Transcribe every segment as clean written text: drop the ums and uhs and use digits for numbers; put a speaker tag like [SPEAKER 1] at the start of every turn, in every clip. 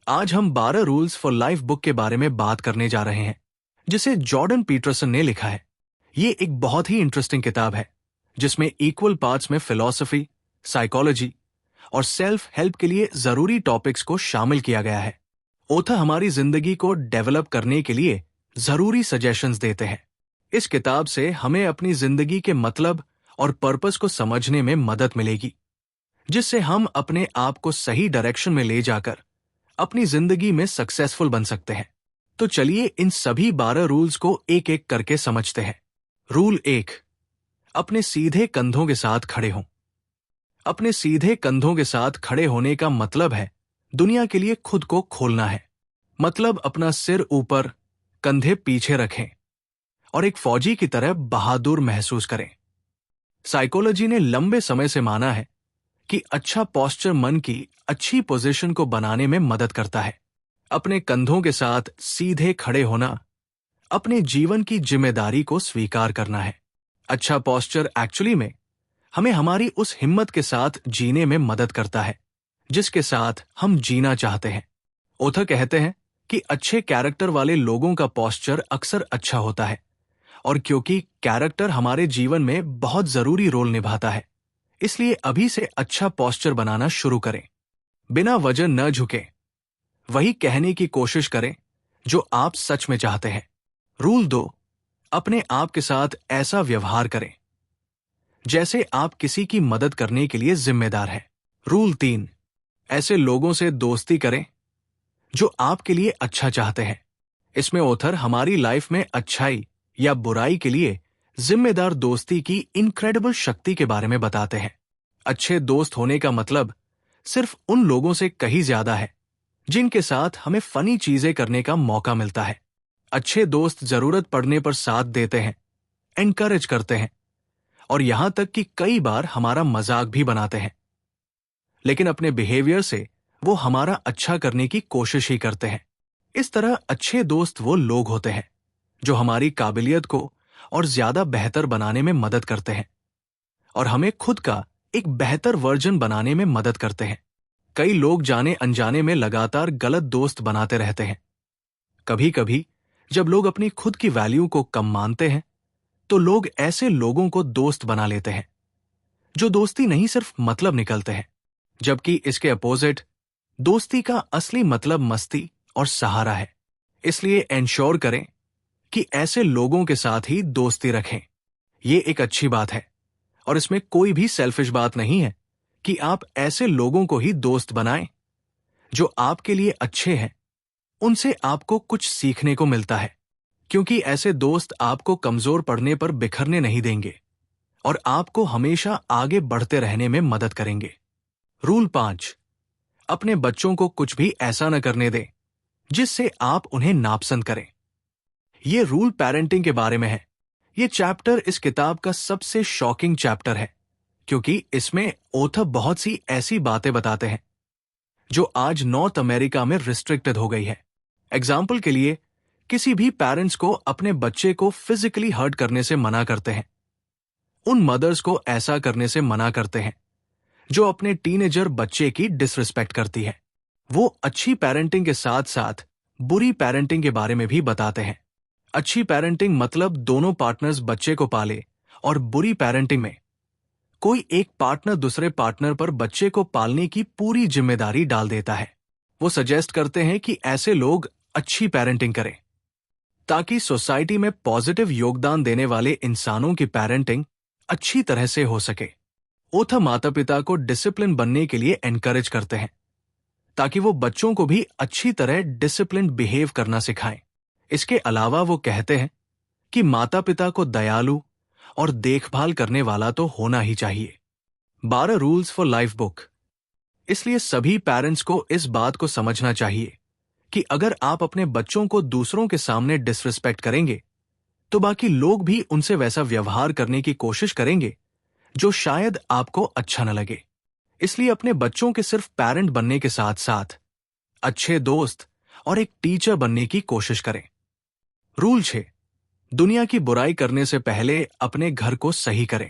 [SPEAKER 1] आज हम 12 rules for life book के बारे में बात करने जा रहे हैं, जिसे जॉर्डन पीटरसन ने लिखा है। ये एक बहुत ही इंटरेस्टिंग किताब है, जिसमें इक्वल पार्ट्स में फिलॉसफी, साइकोलॉजी और सेल्फ हेल्प के लिए जरूरी टॉपिक्स को शामिल किया गया है। ऑथर हमारी जिंदगी को डेवलप करने के लिए जरूरी सजेशंस देते हैं। इस किताब से हमें अपनी जिंदगी के मतलब और पर्पस को समझने में मदद मिलेगी, जिससे हम अपने आप को सही डायरेक्शन में ले जाकर अपनी जिंदगी में सक्सेसफुल बन सकते हैं। तो चलिए इन सभी 12 रूल्स को एक एक करके समझते हैं। रूल 1, अपने सीधे कंधों के साथ खड़े हों। अपने सीधे कंधों के साथ खड़े होने का मतलब है दुनिया के लिए खुद को खोलना है। मतलब अपना सिर ऊपर, कंधे पीछे रखें और एक फौजी की तरह बहादुर महसूस करें। साइकोलॉजी ने लंबे समय से माना है कि अच्छा पोस्चर मन की अच्छी पोजीशन को बनाने में मदद करता है। अपने कंधों के साथ सीधे खड़े होना अपने जीवन की जिम्मेदारी को स्वीकार करना है। अच्छा पोस्चर एक्चुअली में हमें हमारी उस हिम्मत के साथ जीने में मदद करता है जिसके साथ हम जीना चाहते हैं। ऑथर कहते हैं कि अच्छे कैरेक्टर वाले लोगों का पोस्चर अक्सर अच्छा होता है, और क्योंकि कैरेक्टर हमारे जीवन में बहुत जरूरी रोल निभाता है, इसलिए अभी से अच्छा पोस्चर बनाना शुरू करें। बिना वजह न झुकें, वही कहने की कोशिश करें जो आप सच में चाहते हैं। रूल 2, अपने आप के साथ ऐसा व्यवहार करें जैसे आप किसी की मदद करने के लिए जिम्मेदार हैं। रूल 3, ऐसे लोगों से दोस्ती करें जो आपके लिए अच्छा चाहते हैं। इसमें ऑथर हमारी लाइफ में अच्छाई या बुराई के लिए जिम्मेदार दोस्ती की इनक्रेडिबल शक्ति के बारे में बताते हैं। अच्छे दोस्त होने का मतलब सिर्फ उन लोगों से कहीं ज्यादा है जिनके साथ हमें फनी चीजें करने का मौका मिलता है। अच्छे दोस्त जरूरत पड़ने पर साथ देते हैं, एनकरेज करते हैं और यहां तक कि कई बार हमारा मजाक भी बनाते हैं, लेकिन अपने बिहेवियर से वो हमारा अच्छा करने की कोशिश ही करते हैं। इस तरह अच्छे दोस्त वो लोग होते हैं जो हमारी काबिलियत को और ज्यादा बेहतर बनाने में मदद करते हैं और हमें खुद का एक बेहतर वर्जन बनाने में मदद करते हैं। कई लोग जाने अनजाने में लगातार गलत दोस्त बनाते रहते हैं। कभी कभी जब लोग अपनी खुद की वैल्यू को कम मानते हैं, तो लोग ऐसे लोगों को दोस्त बना लेते हैं जो दोस्ती नहीं सिर्फ मतलब निकलते हैं, जबकि इसके अपोजिट दोस्ती का असली मतलब मस्ती और सहारा है। इसलिए एंश्योर करें कि ऐसे लोगों के साथ ही दोस्ती रखें। ये एक अच्छी बात है और इसमें कोई भी सेल्फिश बात नहीं है कि आप ऐसे लोगों को ही दोस्त बनाएं जो आपके लिए अच्छे हैं। उनसे आपको कुछ सीखने को मिलता है, क्योंकि ऐसे दोस्त आपको कमजोर पड़ने पर बिखरने नहीं देंगे और आपको हमेशा आगे बढ़ते रहने में मदद करेंगे। रूल 5, अपने बच्चों को कुछ भी ऐसा न करने दें जिससे आप उन्हें नापसंद करें। ये रूल पेरेंटिंग के बारे में है। ये चैप्टर इस किताब का सबसे शॉकिंग चैप्टर है, क्योंकि इसमें ऑथर बहुत सी ऐसी बातें बताते हैं जो आज नॉर्थ अमेरिका में रिस्ट्रिक्टेड हो गई है। एग्जाम्पल के लिए, किसी भी पेरेंट्स को अपने बच्चे को फिजिकली हर्ट करने से मना करते हैं। उन मदर्स को ऐसा करने से मना करते हैं जो अपने टीनेजर बच्चे की डिसरिस्पेक्ट करती है। वो अच्छी पेरेंटिंग के साथ साथ बुरी पेरेंटिंग के बारे में भी बताते हैं। अच्छी पेरेंटिंग मतलब दोनों पार्टनर्स बच्चे को पाले, और बुरी पेरेंटिंग में कोई एक पार्टनर दूसरे पार्टनर पर बच्चे को पालने की पूरी जिम्मेदारी डाल देता है। वो सजेस्ट करते हैं कि ऐसे लोग अच्छी पेरेंटिंग करें ताकि सोसाइटी में पॉजिटिव योगदान देने वाले इंसानों की पेरेंटिंग अच्छी तरह से हो सके। ऑथर माता पिता को डिसिप्लिन बनने के लिए एनकरेज करते हैं ताकि वो बच्चों को भी अच्छी तरह डिसिप्लिन बिहेव करना सिखाएं। इसके अलावा वो कहते हैं कि माता पिता को दयालु और देखभाल करने वाला तो होना ही चाहिए। 12 रूल्स फॉर लाइफ बुक। इसलिए सभी पेरेंट्स को इस बात को समझना चाहिए कि अगर आप अपने बच्चों को दूसरों के सामने डिसरिस्पेक्ट करेंगे, तो बाकी लोग भी उनसे वैसा व्यवहार करने की कोशिश करेंगे जो शायद आपको अच्छा न लगे। इसलिए अपने बच्चों के सिर्फ पेरेंट बनने के साथ साथ अच्छे दोस्त और एक टीचर बनने की कोशिश करें। रूल 6, दुनिया की बुराई करने से पहले अपने घर को सही करें।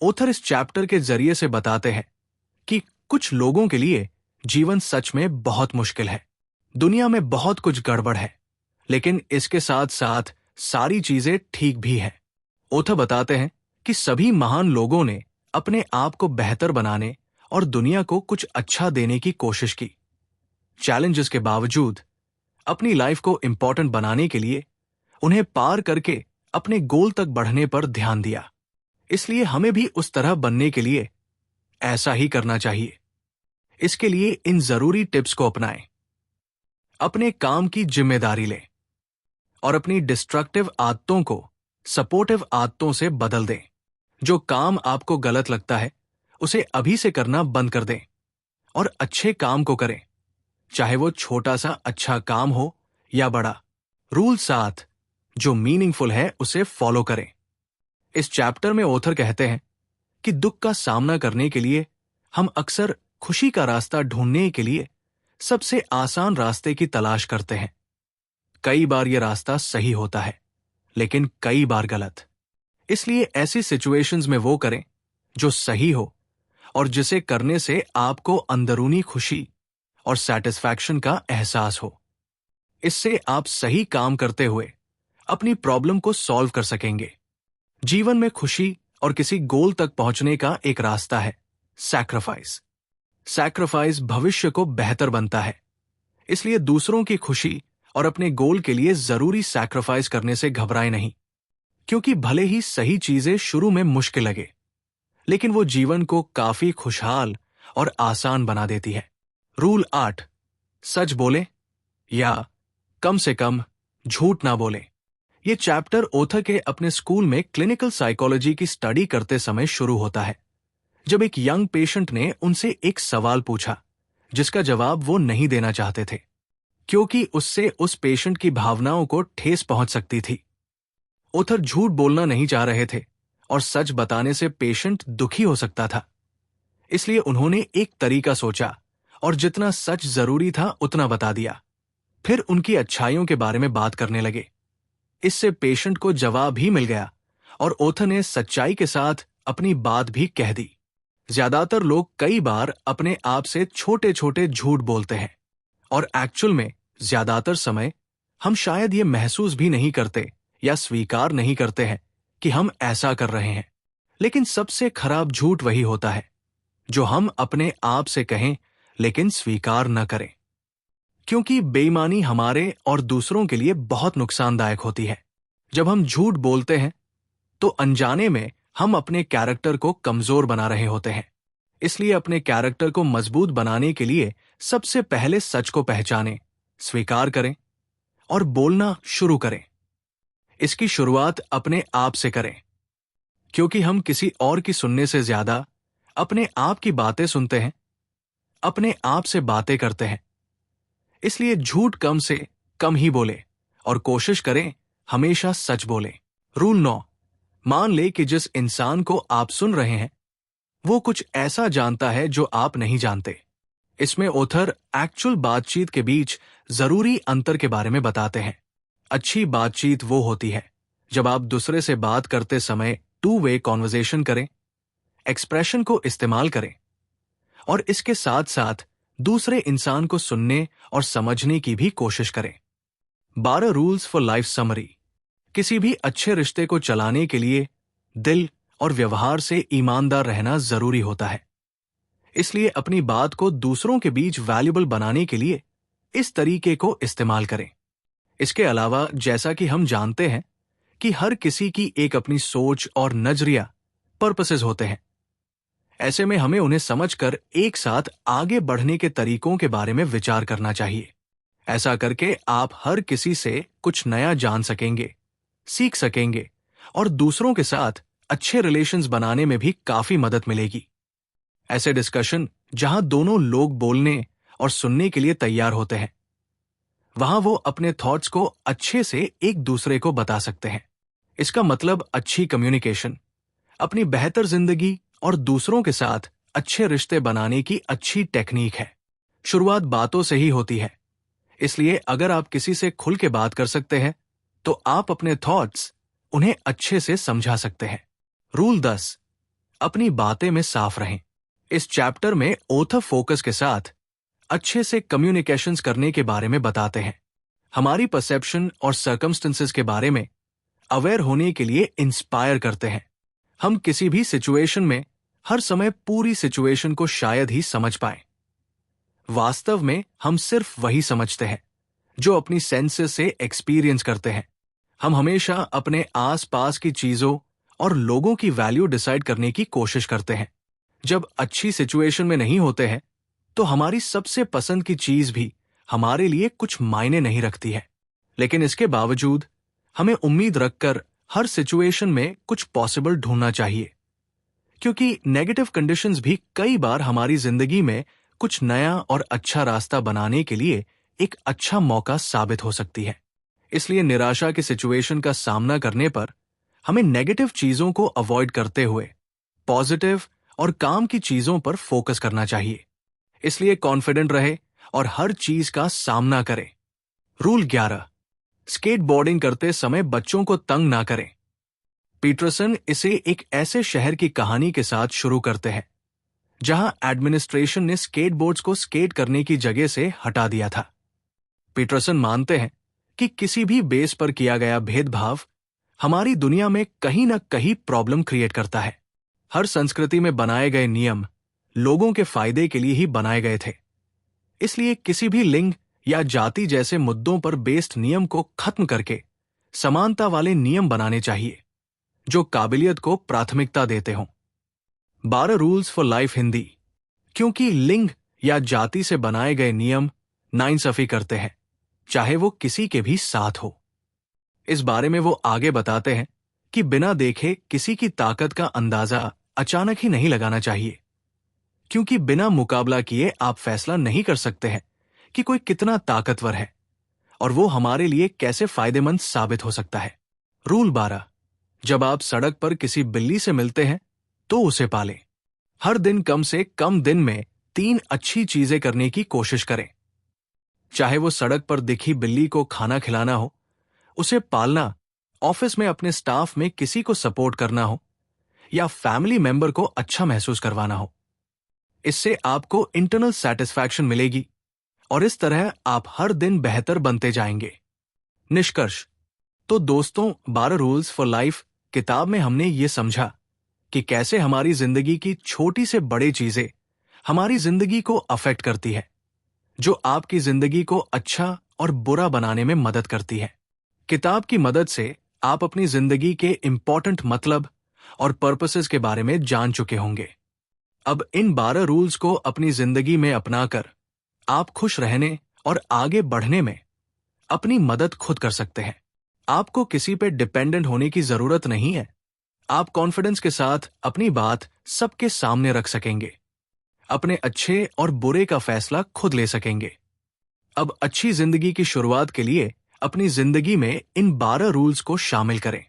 [SPEAKER 1] ऑथर इस चैप्टर के जरिए से बताते हैं कि कुछ लोगों के लिए जीवन सच में बहुत मुश्किल है। दुनिया में बहुत कुछ गड़बड़ है, लेकिन इसके साथ साथ सारी चीजें ठीक भी हैं। ओथर बताते हैं कि सभी महान लोगों ने अपने आप को बेहतर बनाने और दुनिया को कुछ अच्छा देने की कोशिश की। चैलेंजेस के बावजूद अपनी लाइफ को इंपॉर्टेंट बनाने के लिए उन्हें पार करके अपने गोल तक बढ़ने पर ध्यान दिया। इसलिए हमें भी उस तरह बनने के लिए ऐसा ही करना चाहिए। इसके लिए इन जरूरी टिप्स को अपनाएं। अपने काम की जिम्मेदारी लें और अपनी डिस्ट्रक्टिव आदतों को सपोर्टिव आदतों से बदल दें। जो काम आपको गलत लगता है उसे अभी से करना बंद कर दें और अच्छे काम को करें, चाहे वो छोटा सा अच्छा काम हो या बड़ा। रूल 7, जो मीनिंगफुल है उसे फॉलो करें। इस चैप्टर में ऑथर कहते हैं कि दुख का सामना करने के लिए हम अक्सर खुशी का रास्ता ढूंढने के लिए सबसे आसान रास्ते की तलाश करते हैं। कई बार यह रास्ता सही होता है, लेकिन कई बार गलत। इसलिए ऐसी सिचुएशंस में वो करें जो सही हो और जिसे करने से आपको अंदरूनी खुशी और सैटिस्फैक्शन का एहसास हो। इससे आप सही काम करते हुए अपनी प्रॉब्लम को सॉल्व कर सकेंगे। जीवन में खुशी और किसी गोल तक पहुंचने का एक रास्ता है सैक्रिफाइस। सैक्रिफाइस भविष्य को बेहतर बनता है। इसलिए दूसरों की खुशी और अपने गोल के लिए जरूरी सैक्रिफाइस करने से घबराएं नहीं, क्योंकि भले ही सही चीजें शुरू में मुश्किल लगे, लेकिन वो जीवन को काफी खुशहाल और आसान बना देती है। रूल 8, सच बोले या कम से कम झूठ ना बोले। ये चैप्टर ऑथर के अपने स्कूल में क्लिनिकल साइकोलॉजी की स्टडी करते समय शुरू होता है, जब एक यंग पेशेंट ने उनसे एक सवाल पूछा जिसका जवाब वो नहीं देना चाहते थे, क्योंकि उससे उस पेशेंट की भावनाओं को ठेस पहुंच सकती थी। ऑथर झूठ बोलना नहीं चाह रहे थे और सच बताने से पेशेंट दुखी हो सकता था। इसलिए उन्होंने एक तरीका सोचा और जितना सच जरूरी था उतना बता दिया। फिर उनकी अच्छाइयों के बारे में बात करने लगे। इससे पेशेंट को जवाब भी मिल गया और ऑथर ने सच्चाई के साथ अपनी बात भी कह दी। ज्यादातर लोग कई बार अपने आप से छोटे छोटे झूठ बोलते हैं और एक्चुअल में ज्यादातर समय हम शायद ये महसूस भी नहीं करते या स्वीकार नहीं करते हैं कि हम ऐसा कर रहे हैं। लेकिन सबसे खराब झूठ वही होता है जो हम अपने आप से कहें लेकिन स्वीकार न करें, क्योंकि बेईमानी हमारे और दूसरों के लिए बहुत नुकसानदायक होती है। जब हम झूठ बोलते हैं तो अनजाने में हम अपने कैरेक्टर को कमजोर बना रहे होते हैं। इसलिए अपने कैरेक्टर को मजबूत बनाने के लिए सबसे पहले सच को पहचानें, स्वीकार करें और बोलना शुरू करें। इसकी शुरुआत अपने आप से करें, क्योंकि हम किसी और की सुनने से ज्यादा अपने आप की बातें सुनते हैं, अपने आप से बातें करते हैं। इसलिए झूठ कम से कम ही बोले और कोशिश करें हमेशा सच बोले। रूल 9, मान ले कि जिस इंसान को आप सुन रहे हैं वो कुछ ऐसा जानता है जो आप नहीं जानते। इसमें ऑथर एक्चुअल बातचीत के बीच जरूरी अंतर के बारे में बताते हैं। अच्छी बातचीत वो होती है जब आप दूसरे से बात करते समय 2-वे कॉन्वर्सेशन करें, एक्सप्रेशन को इस्तेमाल करें और इसके साथ साथ दूसरे इंसान को सुनने और समझने की भी कोशिश करें। 12 रूल्स फॉर लाइफ समरी। किसी भी अच्छे रिश्ते को चलाने के लिए दिल और व्यवहार से ईमानदार रहना जरूरी होता है। इसलिए अपनी बात को दूसरों के बीच वैल्यूएबल बनाने के लिए इस तरीके को इस्तेमाल करें। इसके अलावा जैसा कि हम जानते हैं कि हर किसी की एक अपनी सोच और नजरिया पर्पसेस होते हैं, ऐसे में हमें उन्हें समझकर एक साथ आगे बढ़ने के तरीकों के बारे में विचार करना चाहिए। ऐसा करके आप हर किसी से कुछ नया जान सकेंगे, सीख सकेंगे और दूसरों के साथ अच्छे रिलेशंस बनाने में भी काफी मदद मिलेगी। ऐसे डिस्कशन जहां दोनों लोग बोलने और सुनने के लिए तैयार होते हैं, वहां वो अपने थॉट्स को अच्छे से एक दूसरे को बता सकते हैं। इसका मतलब अच्छी कम्युनिकेशन अपनी बेहतर जिंदगी और दूसरों के साथ अच्छे रिश्ते बनाने की अच्छी टेक्निक है। शुरुआत बातों से ही होती है, इसलिए अगर आप किसी से खुल के बात कर सकते हैं तो आप अपने थॉट्स उन्हें अच्छे से समझा सकते हैं। रूल 10, अपनी बातें में साफ रहें। इस चैप्टर में ऑथर फोकस के साथ अच्छे से कम्युनिकेशंस करने के बारे में बताते हैं, हमारी परसेप्शन और सर्कमस्टेंसेस के बारे में अवेयर होने के लिए इंस्पायर करते हैं। हम किसी भी सिचुएशन में हर समय पूरी सिचुएशन को शायद ही समझ पाए। वास्तव में हम सिर्फ वही समझते हैं जो अपनी सेंसेस से एक्सपीरियंस करते हैं। हम हमेशा अपने आसपास की चीजों और लोगों की वैल्यू डिसाइड करने की कोशिश करते हैं। जब अच्छी सिचुएशन में नहीं होते हैं तो हमारी सबसे पसंद की चीज भी हमारे लिए कुछ मायने नहीं रखती है। लेकिन इसके बावजूद हमें उम्मीद रखकर हर सिचुएशन में कुछ पॉसिबल ढूंढना चाहिए, क्योंकि नेगेटिव कंडीशंस भी कई बार हमारी जिंदगी में कुछ नया और अच्छा रास्ता बनाने के लिए एक अच्छा मौका साबित हो सकती है। इसलिए निराशा की सिचुएशन का सामना करने पर हमें नेगेटिव चीजों को अवॉइड करते हुए पॉजिटिव और काम की चीजों पर फोकस करना चाहिए। इसलिए कॉन्फिडेंट रहे और हर चीज का सामना करें। रूल 11, स्केटबोर्डिंग करते समय बच्चों को तंग ना करें। पीटरसन इसे एक ऐसे शहर की कहानी के साथ शुरू करते हैं जहां एडमिनिस्ट्रेशन ने स्केटबोर्ड्स को स्केट करने की जगह से हटा दिया था। पीटरसन मानते हैं कि किसी भी बेस पर किया गया भेदभाव हमारी दुनिया में कहीं ना कहीं प्रॉब्लम क्रिएट करता है। हर संस्कृति में बनाए गए नियम लोगों के फायदे के लिए ही बनाए गए थे। इसलिए किसी भी लिंग या जाति जैसे मुद्दों पर बेस्ड नियम को खत्म करके समानता वाले नियम बनाने चाहिए जो काबिलियत को प्राथमिकता देते हों। 12 रूल्स फॉर लाइफ हिंदी। क्योंकि लिंग या जाति से बनाए गए नियम नाइंसाफी करते हैं, चाहे वो किसी के भी साथ हो। इस बारे में वो आगे बताते हैं कि बिना देखे किसी की ताकत का अंदाजा अचानक ही नहीं लगाना चाहिए, क्योंकि बिना मुकाबला किए आप फैसला नहीं कर सकते हैं कि कोई कितना ताकतवर है और वो हमारे लिए कैसे फायदेमंद साबित हो सकता है। रूल 12, जब आप सड़क पर किसी बिल्ली से मिलते हैं तो उसे पालें। हर दिन कम से कम दिन में 3 अच्छी चीजें करने की कोशिश करें। चाहे वो सड़क पर दिखी बिल्ली को खाना खिलाना हो, उसे पालना, ऑफिस में अपने स्टाफ में किसी को सपोर्ट करना हो या फैमिली मेंबर को अच्छा महसूस करवाना हो। इससे आपको इंटरनल सेटिस्फैक्शन मिलेगी और इस तरह आप हर दिन बेहतर बनते जाएंगे। निष्कर्ष तो दोस्तों, 12 रूल्स फॉर लाइफ किताब में हमने ये समझा कि कैसे हमारी जिंदगी की छोटी से बड़ी चीजें हमारी जिंदगी को अफेक्ट करती है, जो आपकी जिंदगी को अच्छा और बुरा बनाने में मदद करती है। किताब की मदद से आप अपनी जिंदगी के इंपॉर्टेंट मतलब और पर्पसेस के बारे में जान चुके होंगे। अब इन 12 रूल्स को अपनी जिंदगी में अपनाकर आप खुश रहने और आगे बढ़ने में अपनी मदद खुद कर सकते हैं। आपको किसी पे डिपेंडेंट होने की जरूरत नहीं है। आप कॉन्फिडेंस के साथ अपनी बात सबके सामने रख सकेंगे, अपने अच्छे और बुरे का फैसला खुद ले सकेंगे। अब अच्छी जिंदगी की शुरुआत के लिए अपनी जिंदगी में इन 12 रूल्स को शामिल करें।